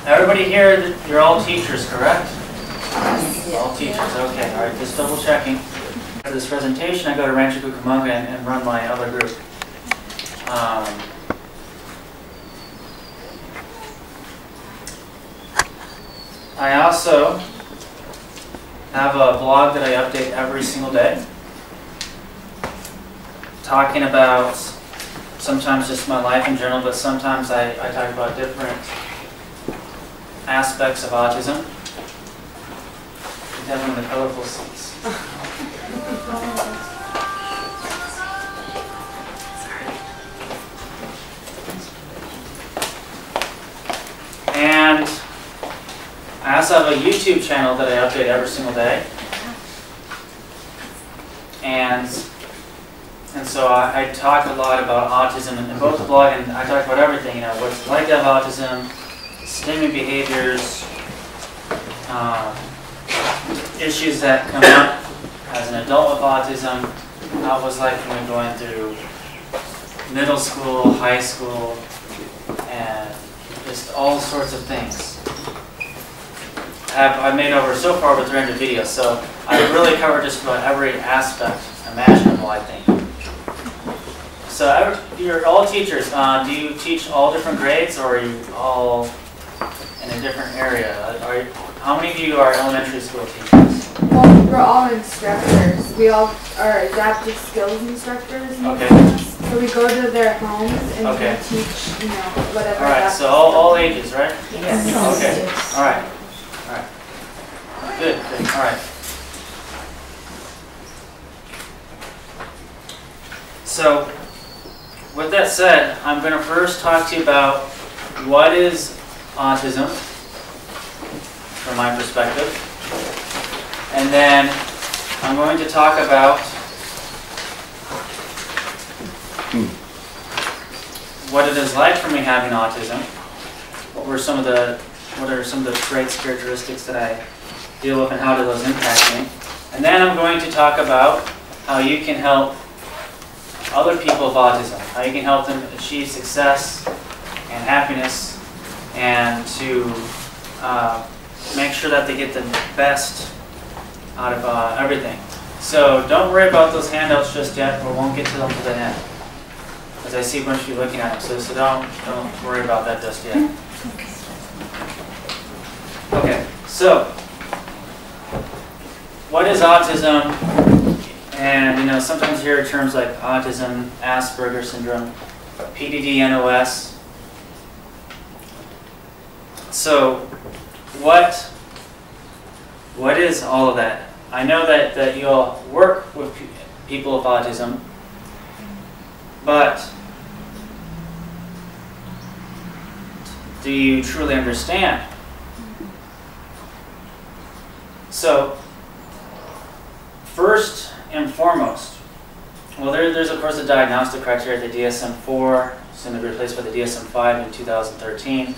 Everybody here, you're all teachers, correct? All teachers, okay. All right, just double checking. For this presentation, I go to Rancho Cucamonga and run my other group. I also have a blog that I update every single day, talking about sometimes just my life in general, but sometimes I talk about different aspects of autism. We have one of the colorful seats. And I also have a YouTube channel that I update every single day. And so I talk a lot about autism in both the blog, and I talk about everything, what it's like to have autism, stimming behaviors, issues that come up as an adult with autism, how it was like when we were going through middle school, high school, and just all sorts of things. I've made so far over 300 videos, so I've really covered just about every aspect imaginable, I think. So you're all teachers. Do you teach all different grades, or are you all in a different area? How many of you are elementary school teachers? Well, we're all instructors. We all are adaptive skills instructors. Okay. So we go to their homes and we teach, whatever. All right. So all ages, right? Yes. Okay. All right. All right. Good. Good. All right. So, with that said, I'm going to first talk to you about what is autism from my perspective. And then I'm going to talk about what it is like for me having autism. What are some of the traits, characteristics that I deal with, and how do those impact me? And then I'm going to talk about how you can help other people with autism, how you can help them achieve success and happiness, and to make sure that they get the best out of everything. So don't worry about those handouts just yet. We won't get to them to the end, as I see a bunch of you looking at them. So don't worry about that just yet. Okay. So what is autism? And sometimes you hear terms like autism, Asperger's syndrome, PDD, NOS. So what is all of that? I know that you all work with people with autism, but do you truly understand? So first and foremost, well, there's of course a diagnostic criteria, the DSM-4, soon to be replaced by the DSM-5 in 2013.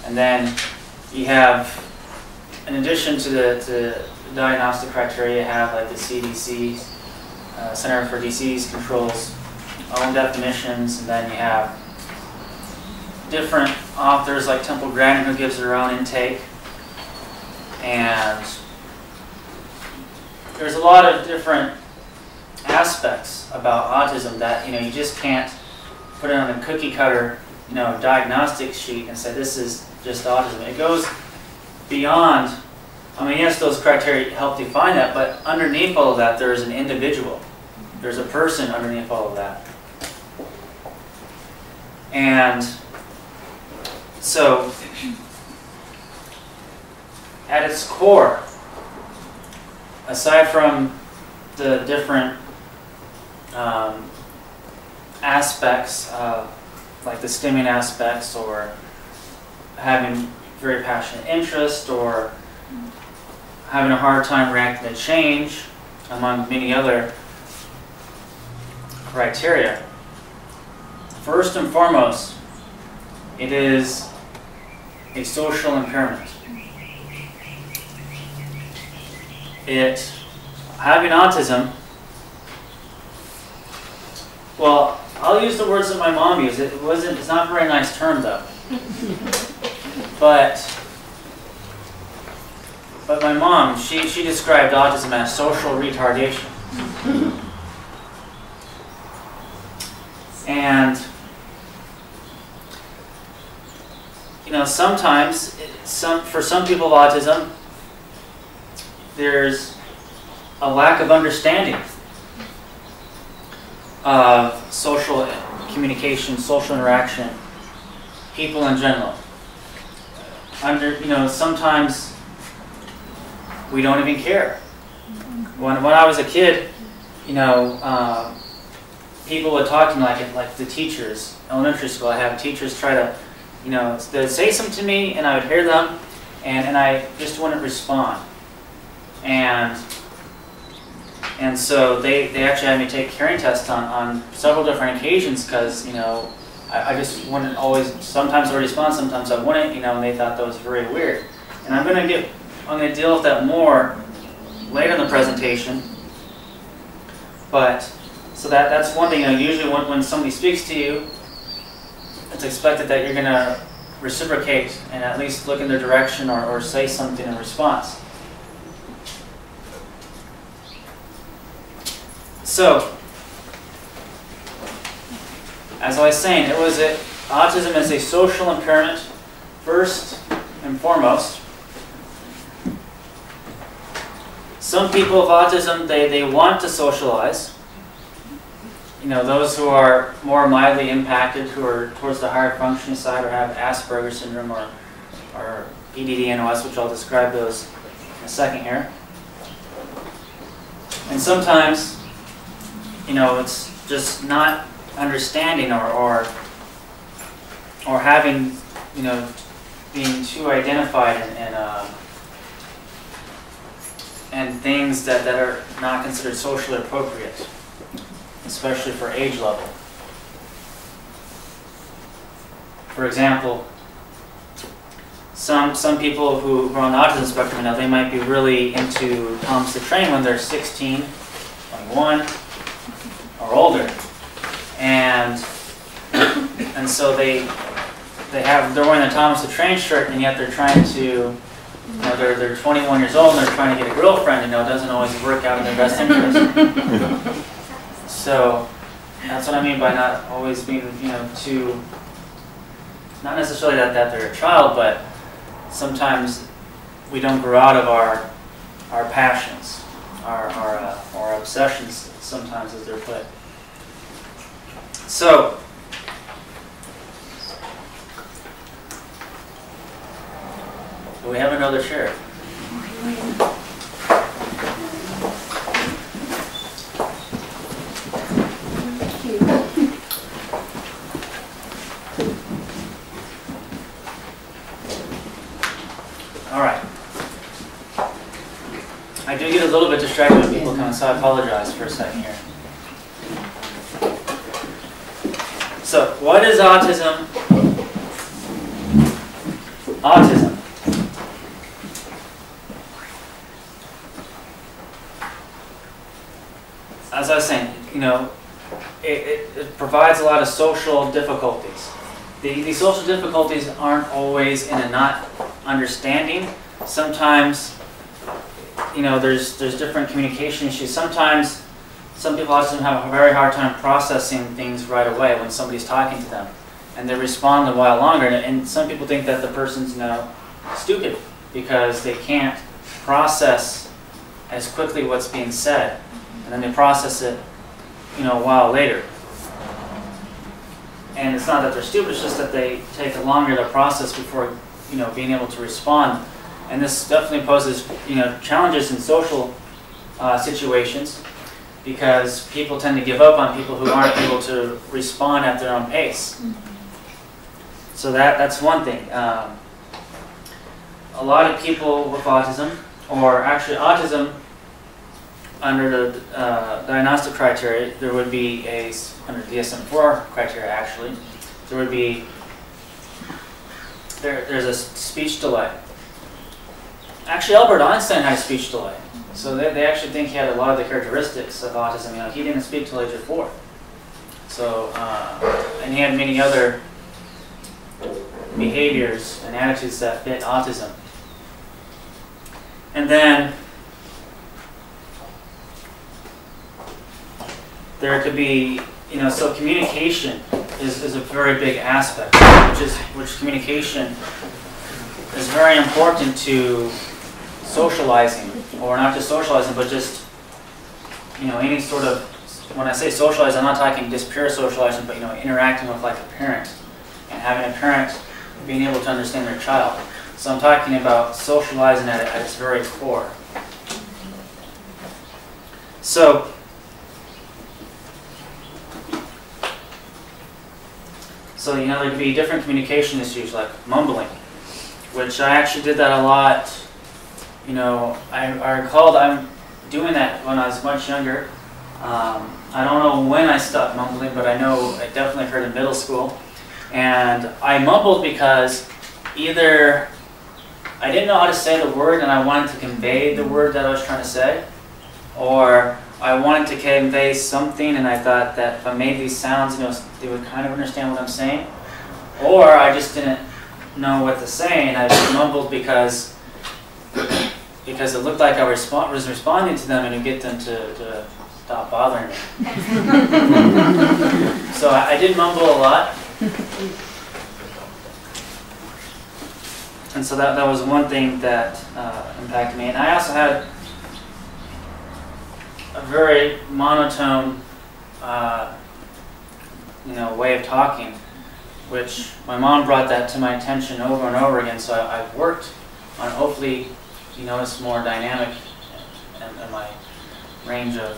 And then you have, in addition to the diagnostic criteria, you have like the CDC, Center for Disease Control's own definitions, and then you have different authors like Temple Grandin who gives their own intake. And there's a lot of different aspects about autism that you just can't put it on a cookie cutter diagnostic sheet and say this is just autism. It goes beyond. I mean, yes, those criteria help define that, but underneath all of that, there is an individual. There's a person underneath all of that. And so, at its core, aside from the different aspects, like the stimming aspects, or having very passionate interest, or having a hard time reacting to change, among many other criteria, first and foremost, it is a social impairment. Having autism, well, I'll use the words that my mom used. It's not a very nice term, though. But my mom, she described autism as social retardation. And you know, sometimes for some people with autism, there's a lack of understanding of social communication, social interaction, people in general. You know, sometimes we don't even care. When I was a kid, you know, people would talk to me like the teachers. Elementary school, I have teachers try to, you know, they'd say something to me, and I would hear them, and I just wouldn't respond. And so they actually had me take hearing tests on several different occasions because, you know, I just wouldn't always, sometimes I would respond, sometimes I wouldn't, you know, and they thought that was very weird. And I'm going to deal with that more later in the presentation. But, so that's one thing, you know, usually when somebody speaks to you, it's expected that you're going to reciprocate and at least look in their direction or say something in response. So, as I was saying, autism is a social impairment, first and foremost. Some people with autism, they want to socialize. You know, those who are more mildly impacted, who are towards the higher functioning side or have Asperger's syndrome or EDD-NOS, which I'll describe those in a second here. And sometimes, you know, it's just not understanding or having, you know, being too identified and things that are not considered socially appropriate, especially for age level. For example, some people who are on the autism spectrum, you know, they might be really into Thomas the Train when they're 16, 21, or older, and so they're wearing a Thomas the Train shirt, and yet they're trying to, you know, they're 21 years old and they're trying to get a girlfriend. You know, it doesn't always work out in their best interest. So that's what I mean by not always being, you know, too, not necessarily that they're a child, but sometimes we don't grow out of our passions, our obsessions, sometimes as they're put. So, do we have another chair? All right. I do get a little bit distracted when people come, so I apologize for a second here. So, what is autism? Autism. As I was saying, you know, it provides a lot of social difficulties. The social difficulties aren't always in a not understanding. Sometimes, you know, there's different communication issues. Sometimes some people with autism have a very hard time processing things right away when somebody's talking to them, and they respond a while longer. And some people think that the person's, you know, stupid because they can't process as quickly what's being said, and then they process it, you know, a while later. And it's not that they're stupid; it's just that they take longer to process before, you know, being able to respond. And this definitely poses, you know, challenges in social situations, because people tend to give up on people who aren't able to respond at their own pace. So that's one thing. A lot of people with autism, or actually autism, under the diagnostic criteria, there would be under DSM-4 criteria actually, there would be, there's a speech delay. Actually, Albert Einstein had a speech delay. So they actually think he had a lot of the characteristics of autism. You know, he didn't speak till age of 4. So, and he had many other behaviors and attitudes that fit autism. And then there could be, so communication is a very big aspect, which communication is very important to socializing, or not just socializing, but just, any sort of, when I say socialize, I'm not talking just pure socializing, but, interacting with like a parent, and having a parent being able to understand their child. So I'm talking about socializing at its very core. So, there could be different communication issues like mumbling, which I actually did that a lot. I recalled I'm doing that when I was much younger. I don't know when I stopped mumbling, but I know I definitely occurred in middle school. And I mumbled because either I didn't know how to say the word and I wanted to convey the word that I was trying to say, or I wanted to convey something and I thought that if I made these sounds, they would kind of understand what I'm saying, or I just didn't know what to say and I just mumbled because it looked like I was responding to them and to get them to stop bothering me. So I did mumble a lot. And so that was one thing that impacted me. And I also had a very monotone way of talking, which my mom brought that to my attention over and over again. So I've worked on hopefully notice more dynamic and my range of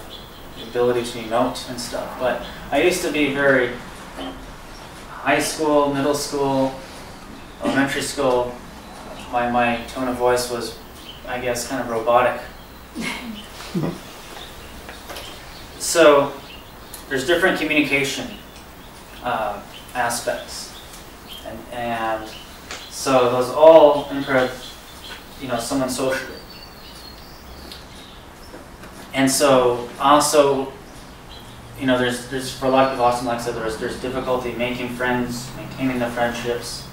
ability to emote and stuff. But I used to be very high school, middle school, elementary school. My tone of voice was, I guess, kind of robotic. So there's different communication aspects, and so those all impair, someone socially. And so also, there's for a lot of people, also, like I said, there's difficulty making friends, maintaining the friendships.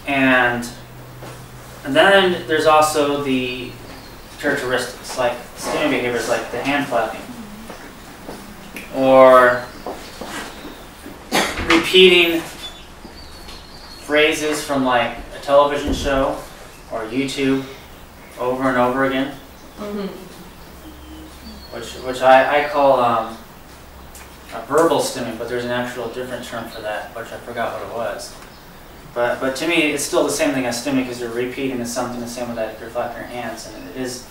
And then there's also the characteristics, like stimming behaviors, like the hand clapping, or repeating phrases from like a television show or YouTube over and over again, which I call a verbal stimming, but there's an actual different term for that, which I forgot what it was. But to me, it's still the same thing as stimming because you're repeating something the same way that if you're flapping your hands, and it is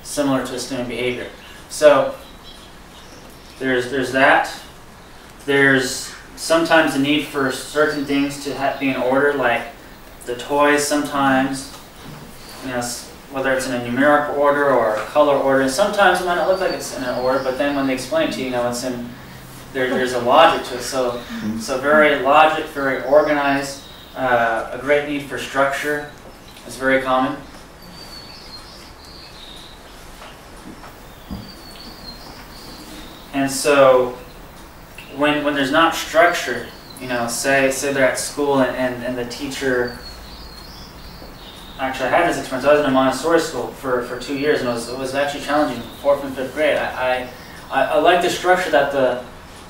similar to a stimming behavior. So there's that. There's sometimes the need for certain things to be in order, like the toys sometimes, whether it's in a numeric order or a color order. And sometimes it might not look like it's in an order, but then when they explain it to you, it's in there's a logic to it. So very logic, very organized. A great need for structure is very common. And so when there's not structure, say they're at school and the teacher, actually I had this experience. I was in a Montessori school for 2 years, and it was actually challenging, 4th and 5th grade. I like the structure that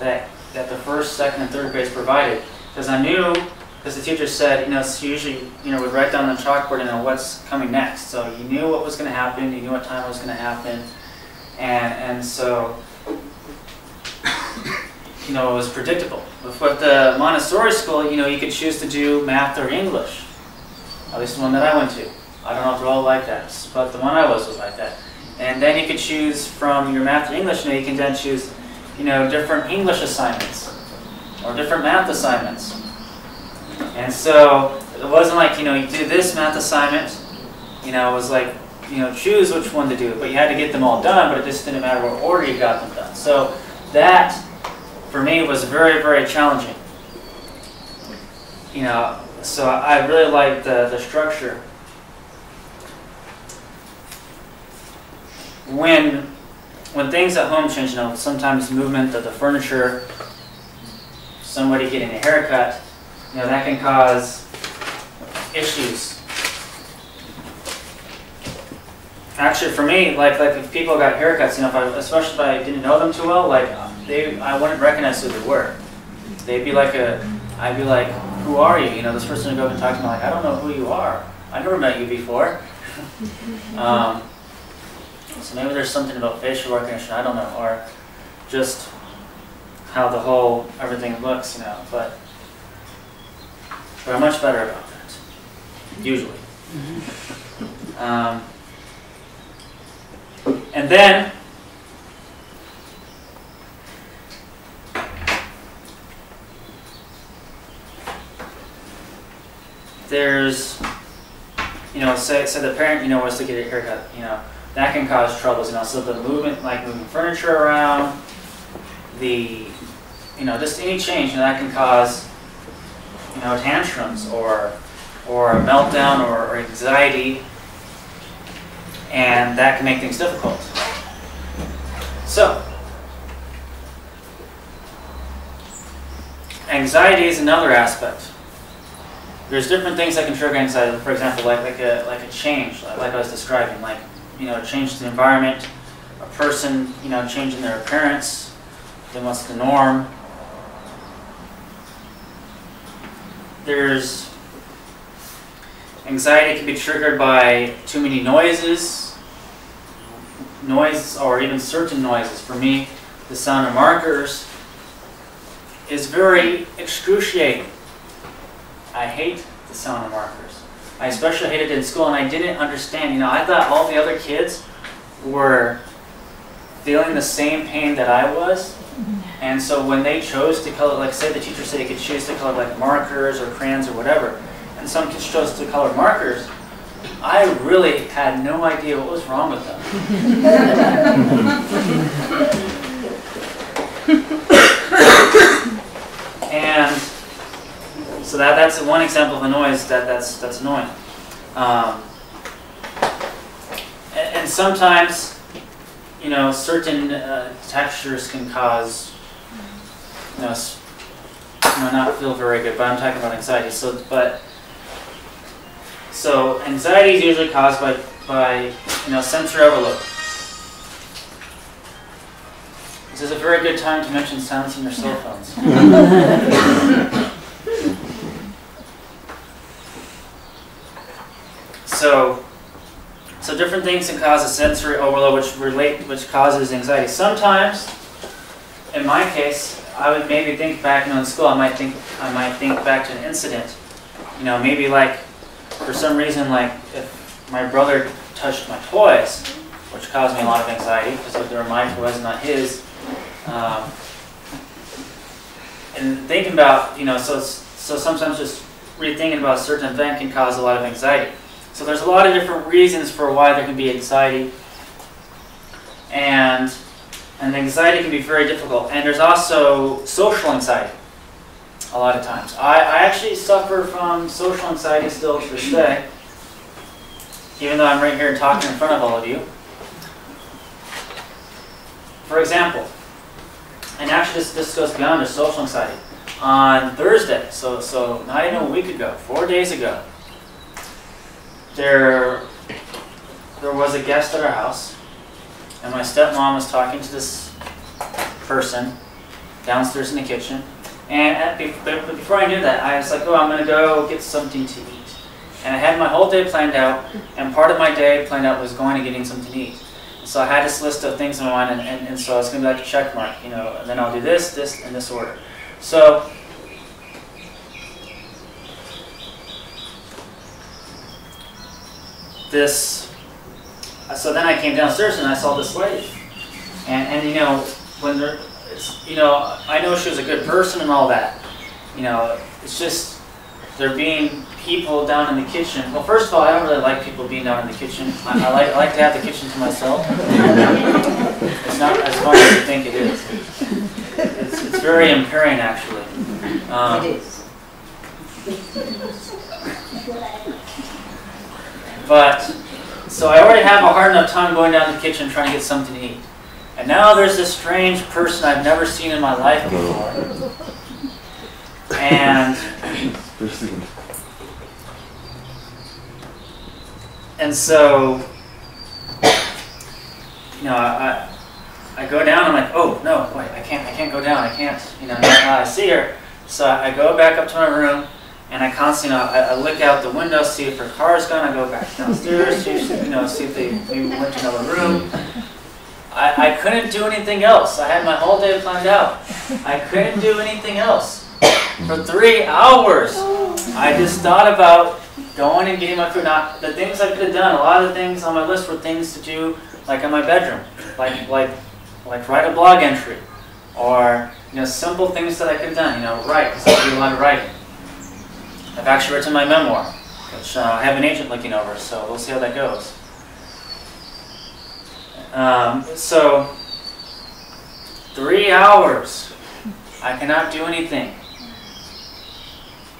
the first, second, and third grades provided, because I knew, because the teacher said, she usually, would write down on the chalkboard, what's coming next. So you knew what was going to happen, you knew what time it was going to happen, and so, it was predictable. With the Montessori school, you could choose to do math or English, at least the one that I went to. I don't know if they're all like that, but the one I was like that. And then you could choose from your math or English, you can then choose, different English assignments or different math assignments. And so it wasn't like, you do this math assignment, it was like, choose which one to do. But you had to get them all done, but it just didn't matter what order you got them done. So that, for me, was very, very challenging. So I really liked the structure. When things at home change, sometimes movement of the furniture, somebody getting a haircut, that can cause issues. Actually, for me, like if people got haircuts, especially if I didn't know them too well, I wouldn't recognize who they were. I'd be like, who are you? This person would go up and talk to me like, I don't know who you are. I never met you before. So maybe there's something about facial recognition, I don't know, or just how the whole everything looks, but I'm much better about that, usually. And then there's, say the parent, wants to get a haircut, that can cause troubles, so the movement, like moving furniture around, just any change, that can cause, tantrums or a meltdown or anxiety, and that can make things difficult. So, anxiety is another aspect. There's different things that can trigger anxiety. For example, like a change, like I was describing, change to the environment, a person, changing their appearance, then what's the norm. There's anxiety can be triggered by too many noises, or even certain noises. For me, the sound of markers is very excruciating. I hate the sound of markers. I especially hated it in school, and I didn't understand. I thought all the other kids were feeling the same pain that I was. And so when they chose to color, like say the teacher said you could choose to color like markers or crayons or whatever, and some kids chose to color markers, I really had no idea what was wrong with them. And so that's one example of a noise that's annoying. And sometimes, certain textures can cause, not feel very good. But I'm talking about anxiety. So anxiety is usually caused by sensory overload. This is a very good time to mention silencing your cell phones. So different things can cause a sensory overload, which causes anxiety. Sometimes, in my case, I would maybe think back, in school, I might think back to an incident. Maybe like for some reason, like if my brother touched my toys, which caused me a lot of anxiety because they were my toys, not his. And thinking about, so sometimes just rethinking about a certain event can cause a lot of anxiety. So there's a lot of different reasons for why there can be anxiety, and anxiety can be very difficult. And there's also social anxiety a lot of times. I actually suffer from social anxiety still to this day, even though I'm right here talking in front of all of you. For example, and actually this goes beyond just social anxiety. On Thursday, so not even a week ago, 4 days ago, there was a guest at our house, and my stepmom was talking to this person downstairs in the kitchen. And before I knew that, I was like, oh, I'm going to go get something to eat. And I had my whole day planned out, and part of my day planned out was going and getting something to eat. So I had this list of things in my mind, and so it's going to be like a check mark, and then I'll do this, this, and this order. So then I came downstairs and I saw this lady, and when I know she was a good person and all that, it's just there being people down in the kitchen. Well, first of all, I don't really like people being down in the kitchen. I like to have the kitchen to myself. It's not as fun as you think it is. It's very impairing, actually. It is. But, so I already have a hard enough time going down to the kitchen trying to get something to eat. And now there's this strange person I've never seen in my life before. And so, you know, I go down. I'm like, oh no, wait, I can't go down. I can't, you know, I see her. So I go back up to my room, and I constantly, you know, I look out the window, see if her car's gone. I go back downstairs, you know, see if they maybe went to another room. I couldn't do anything else. I had my whole day planned out. I couldn't do anything else. For 3 hours, I just thought about going and getting my food. Now, the things I could have done, a lot of the things on my list were things to do, like in my bedroom, like write a blog entry, or, you know, simple things that I could have done. You know, write, because I do a lot of writing. I've actually written my memoir, which I have an agent looking over, so we'll see how that goes. So 3 hours, I cannot do anything.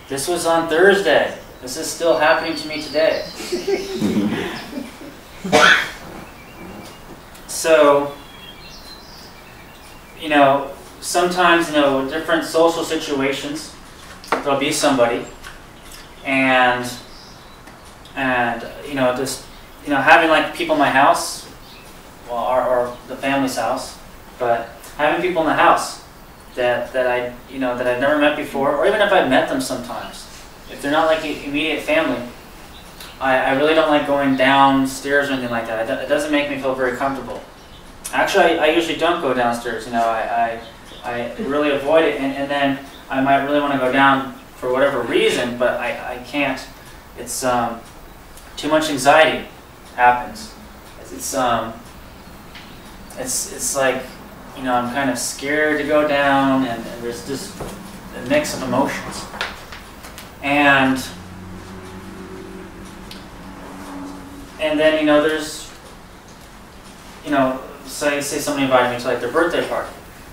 This was on Thursday. This is still happening to me today. So, you know, sometimes, you know, different social situations, there'll be somebody, and you know, just, you know, having like people in my house, well, or the family's house, but having people in the house that I, you know, that I've never met before, or even if I've met them sometimes, if they're not like immediate family, I really don't like going downstairs or anything like that. It doesn't make me feel very comfortable. Actually, I usually don't go downstairs. You know, I really avoid it, and then I might really want to go down for whatever reason, but I can't. It's too much anxiety happens. It's like, you know, I'm kind of scared to go down, and there's just a mix of emotions. And then, you know, there's, you know, say somebody invited me to like their birthday party.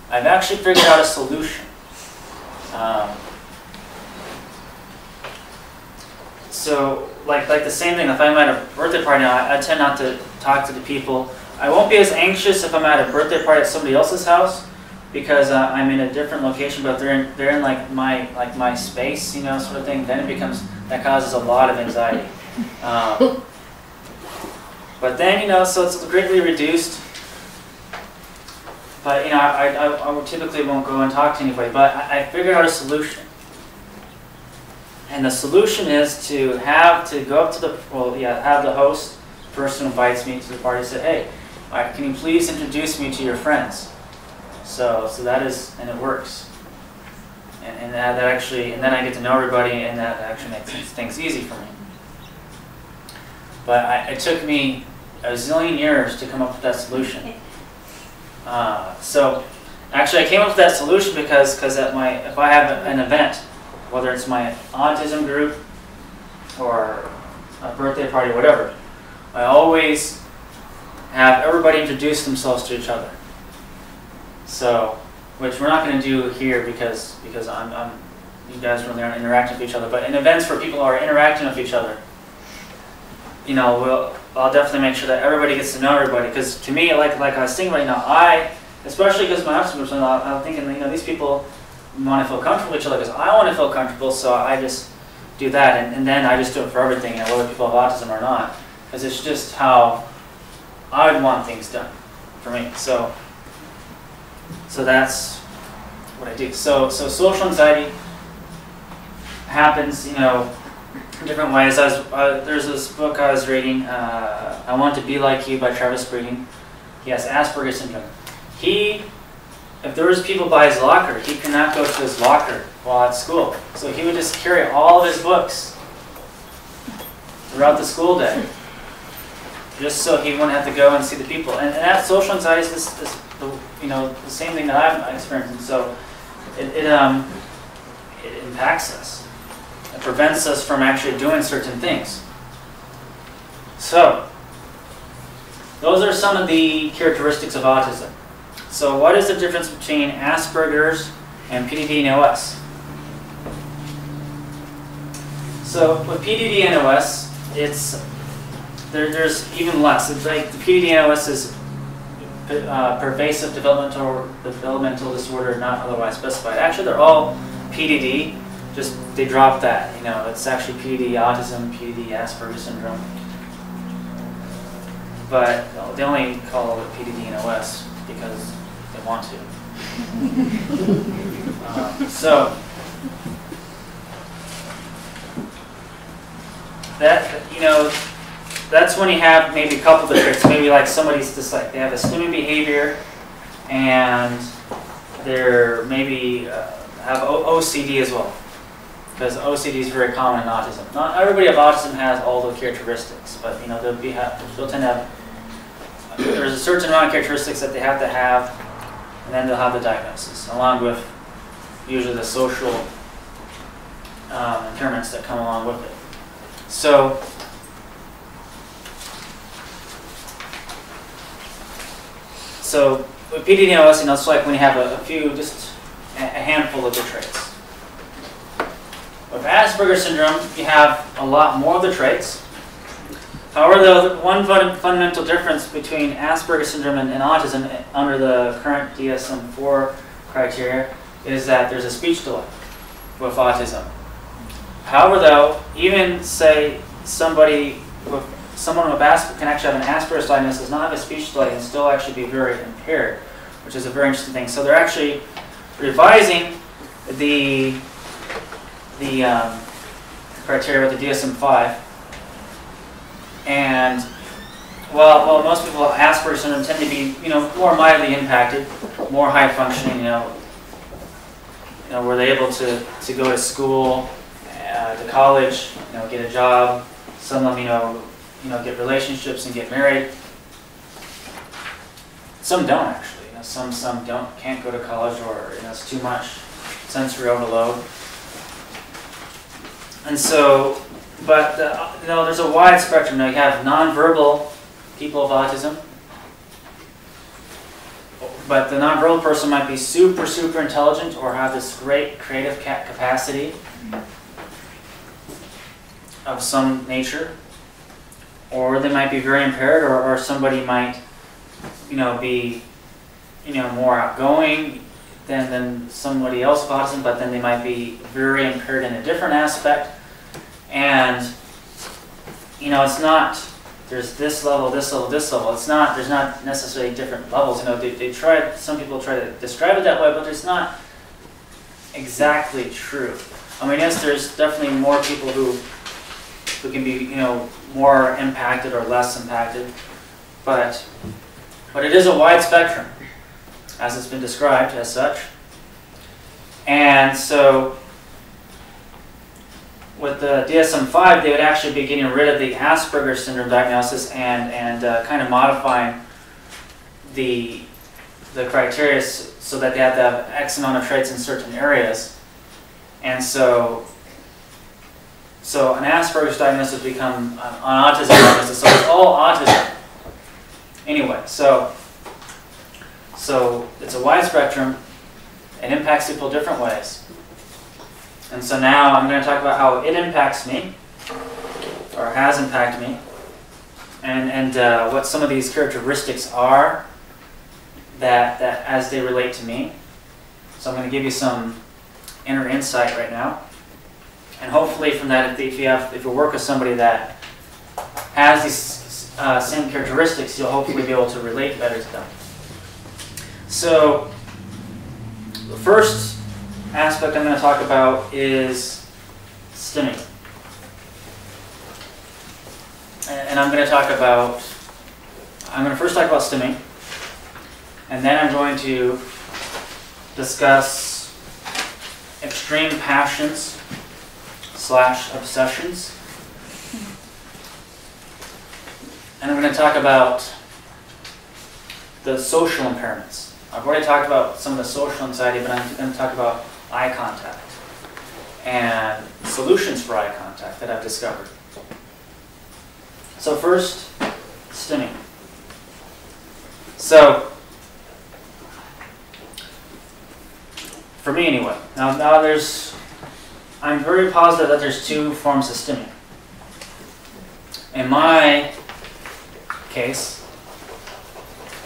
I've actually figured out a solution. So like the same thing, if I'm at a birthday party now, I tend not to talk to the people. I won't be as anxious if I'm at a birthday party at somebody else's house, because I'm in a different location, but they're in like my space, you know, sort of thing. Then it becomes, that causes a lot of anxiety. But then, you know, so it's greatly reduced. But, you know, I typically won't go and talk to anybody, but I figured out a solution. And the solution is to go up to the, have the host, the person who invites me to the party, say, hey, all right, can you please introduce me to your friends? So that is, and it works. And that actually, and then I get to know everybody, and that actually makes things easy for me. But it took me a zillion years to come up with that solution. So actually I came up with that solution because if I have an event, whether it's my autism group or a birthday party, whatever, I always have everybody introduce themselves to each other. So, which we're not going to do here because you guys really aren't interacting with each other. But in events where people are interacting with each other, you know, I'll definitely make sure that everybody gets to know everybody. Because to me, like I was thinking right now, especially because my autism group, I'm thinking, you know, these people want to feel comfortable with each other because I want to feel comfortable, so I just do that, and then I just do it for everything, you know, whether people have autism or not, because it's just how I would want things done for me. So that's what I do. So social anxiety happens, you know, in different ways. There's this book I was reading, I Want to Be Like You by Travis Breeding. He has Asperger's syndrome. If there was people by his locker, he could not go to his locker while at school. So he would just carry all of his books throughout the school day, just so he wouldn't have to go and see the people. And that social anxiety is you know, the same thing that I'm experiencing. So it impacts us. It prevents us from actually doing certain things. So those are some of the characteristics of autism. So what is the difference between Asperger's and PDD and OS? So with PDD and OS, there's even less. It's like the PDD and OS is pervasive developmental disorder not otherwise specified. Actually, they're all PDD, just they drop that. You know, it's actually PDD autism, PDD Asperger's syndrome. But they only call it PDD and OS because they want to. So that, you know, that's when you have maybe a couple of the traits. Maybe like somebody's just like they have a stimming behavior, and they're maybe have OCD as well, because OCD is very common in autism. Not everybody of autism has all the characteristics, but you know they'll tend to have. There's a certain amount of characteristics that they have to have, and then they'll have the diagnosis, along with usually the social impairments that come along with it. So with PDD and OS, you know, it's like when you have a few, just a handful of the traits. With Asperger's syndrome, you have a lot more of the traits. However, though, one fundamental difference between Asperger's syndrome and autism under the current DSM-4 criteria is that there's a speech delay with autism. However, though, even say someone with Asperger's can actually have an Asperger's diagnosis, not have a speech delay, and still actually be very impaired, which is a very interesting thing. So they're actually revising the criteria with the DSM-5. And while most people with Asperger's syndrome tend to be, you know, more mildly impacted, more high functioning, you know, were they able to go to school, to college, you know, get a job. Some of them, you know, get relationships and get married. Some don't actually. You know, some can't go to college, or you know, it's too much sensory overload. And so, but you know, there's a wide spectrum. Now you have nonverbal people with autism, but the nonverbal person might be super intelligent or have this great creative capacity of some nature, or they might be very impaired, or somebody might, you know, be, you know, more outgoing than somebody else with autism, but then they might be very impaired in a different aspect. And you know, it's not, there's this level, this level, this level. It's not, there's not necessarily different levels. You know, some people try to describe it that way, but it's not exactly true. I mean, yes, there's definitely more people who can be, you know, more impacted or less impacted, but it is a wide spectrum, as it's been described as such. And so with the DSM-5, they would actually be getting rid of the Asperger's syndrome diagnosis and kind of modifying the criteria so that they have to have X amount of traits in certain areas. And so an Asperger's diagnosis would become an autism diagnosis. So it's all autism. Anyway, so it's a wide spectrum. It impacts people different ways. And so now I'm going to talk about how it impacts me, or has impacted me, and what some of these characteristics are that as they relate to me. So I'm going to give you some inner insight right now, and hopefully from that, if you work with somebody that has these same characteristics, you'll hopefully be able to relate better to them. So the first aspect I'm going to talk about is stimming. And I'm going to first talk about stimming, and then I'm going to discuss extreme passions / obsessions. And I'm going to talk about the social impairments. I've already talked about some of the social anxiety, but I'm going to talk about eye contact and solutions for eye contact that I've discovered. So first, stimming. So, for me anyway, now I'm very positive that there's two forms of stimming. In my case,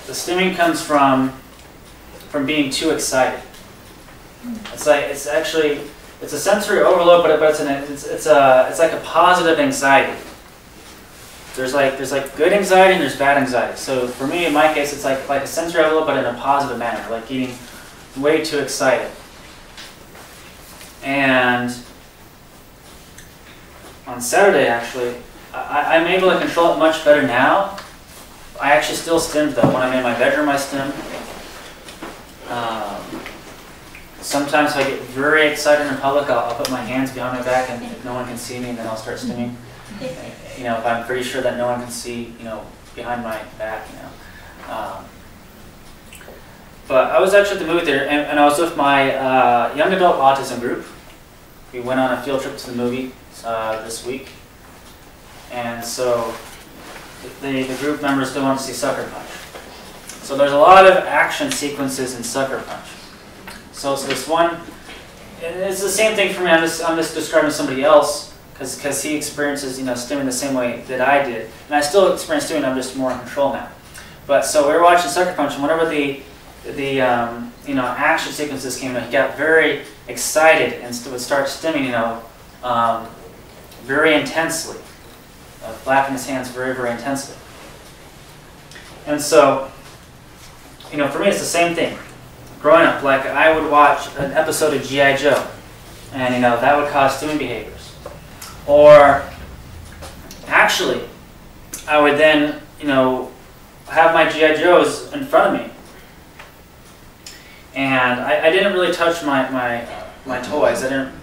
the stimming comes from being too excited. It's it's a sensory overload, but it's like a positive anxiety. There's like good anxiety and there's bad anxiety. So for me, in my case, it's like a sensory overload, but in a positive manner, like getting way too excited. And on Saturday, actually, I'm able to control it much better now. I actually still stim though. When I'm in my bedroom, I stim. Sometimes if I get very excited in public, I'll put my hands behind my back and no one can see me, and then I'll start stimming. You know, if I'm pretty sure that no one can see, you know, behind my back, you know. But I was actually at the movie theater, and I was with my young adult autism group. We went on a field trip to the movie this week, and so the group members still want to see Sucker Punch. So there's a lot of action sequences in Sucker Punch. So it's this one, and it's the same thing for me. I'm just describing somebody else because he experiences, you know, stimming the same way that I did, and I still experience stimming. I'm just more in control now. But so we were watching Sucker Punch, and whenever the you know, action sequences came in, he got very excited and would start stimming, you know, very intensely, flapping his hands very, very intensely. And so, you know, for me, it's the same thing. Growing up, like I would watch an episode of G.I. Joe, and you know that would cause stimming behaviors. Or actually, I would then, you know, have my G.I. Joes in front of me, and I didn't really touch my toys. I didn't.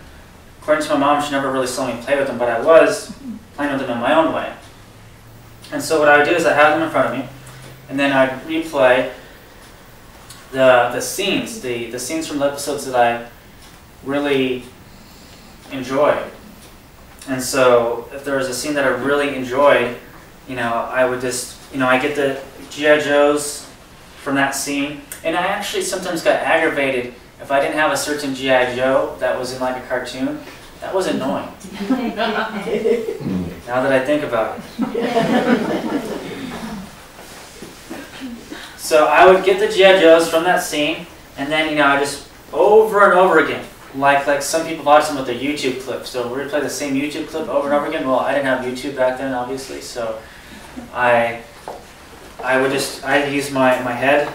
According to my mom, she never really saw me play with them, but I was playing with them in my own way. And so what I would do is I have them in front of me, and then I'd replay the scenes, the scenes from the episodes that I really enjoyed. And so if there was a scene that I really enjoyed, you know, I would just, you know, I get the G.I. Joes from that scene, and I actually sometimes got aggravated if I didn't have a certain G.I. Joe that was in like a cartoon. That was annoying. Now that I think about it. So I would get the G.I. Joes from that scene, and then, you know, I just over and over again, like some people watch them with their YouTube clips. So we replay the same YouTube clip over and over again. Well, I didn't have YouTube back then, obviously, so I'd use my head.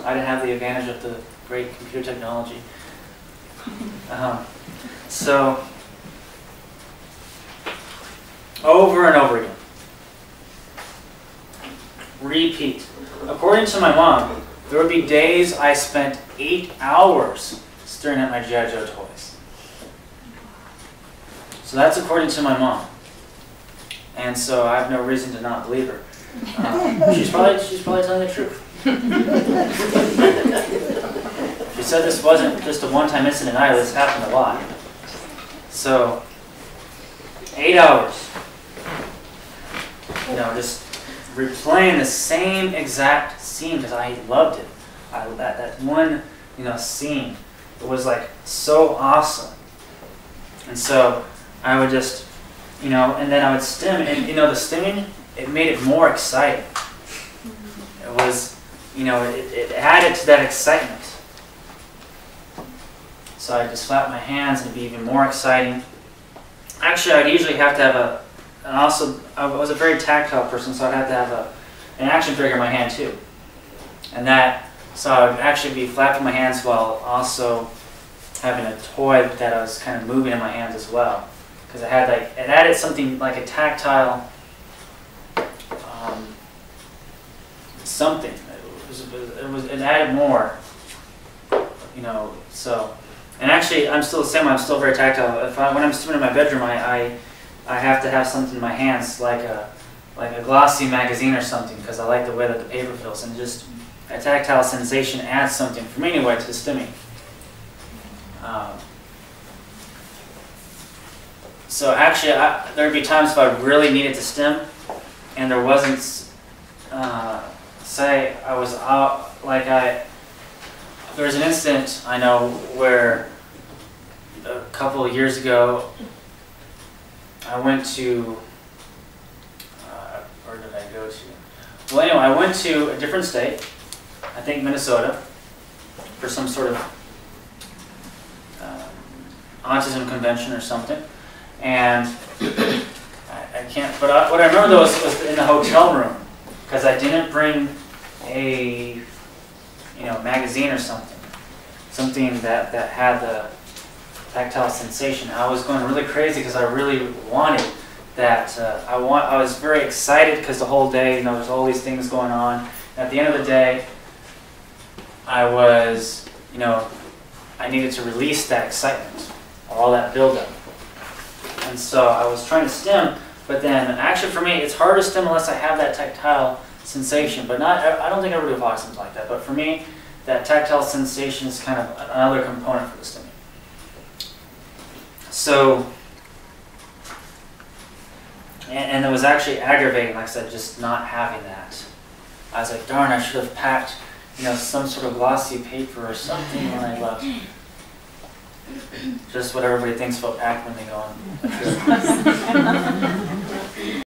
I didn't have the advantage of the great computer technology. So over and over again. Repeat. According to my mom, there would be days I spent 8 hours staring at my G.I. Joe toys. So that's according to my mom. And so I have no reason to not believe her. She's probably telling the truth. She said this wasn't just a one-time incident either. This happened a lot. So 8 hours. You know, just replaying the same exact scene because I loved it. That one, you know, scene, it was like so awesome. And so I would just, you know, and then I would stim, and you know, the stimming, it made it more exciting. It was, you know, it added to that excitement. So I'd just flap my hands and it'd be even more exciting. Actually, I'd usually have to have and also, I was a very tactile person, so I'd have to have an action figure in my hand too. And so I would actually be flapping my hands while also having a toy that I was kind of moving in my hands as well. Because it added something like a tactile, something. It added more, you know, so. And actually, I'm still the same. I'm still very tactile. When I'm stimming in my bedroom, I have to have something in my hands, like a glossy magazine or something, because I like the way that the paper feels, and just a tactile sensation adds something for me anyway to the stimming. So actually, there'd be times if I really needed to stim, and there wasn't. Say I was out, there was an incident I know where a couple of years ago. I went to, where did I go to? Well, anyway, I went to a different state, I think Minnesota, for some sort of autism convention or something, and I can't. But what I remember though was in the hotel room, because I didn't bring a magazine or something that had the tactile sensation. I was going really crazy because I really wanted that. I was very excited because the whole day, there's all these things going on. At the end of the day, I was, I needed to release that excitement, all that buildup. And so I was trying to stim, but then actually for me, it's hard to stim unless I have that tactile sensation. But I don't think everybody with autism is like that. But for me, that tactile sensation is kind of another component for the stimming. So, and it was actually aggravating, like I said, just not having that. I was like, darn, I should have packed, some sort of glossy paper or something when I left. Just what everybody thinks about packed when they go on a trip.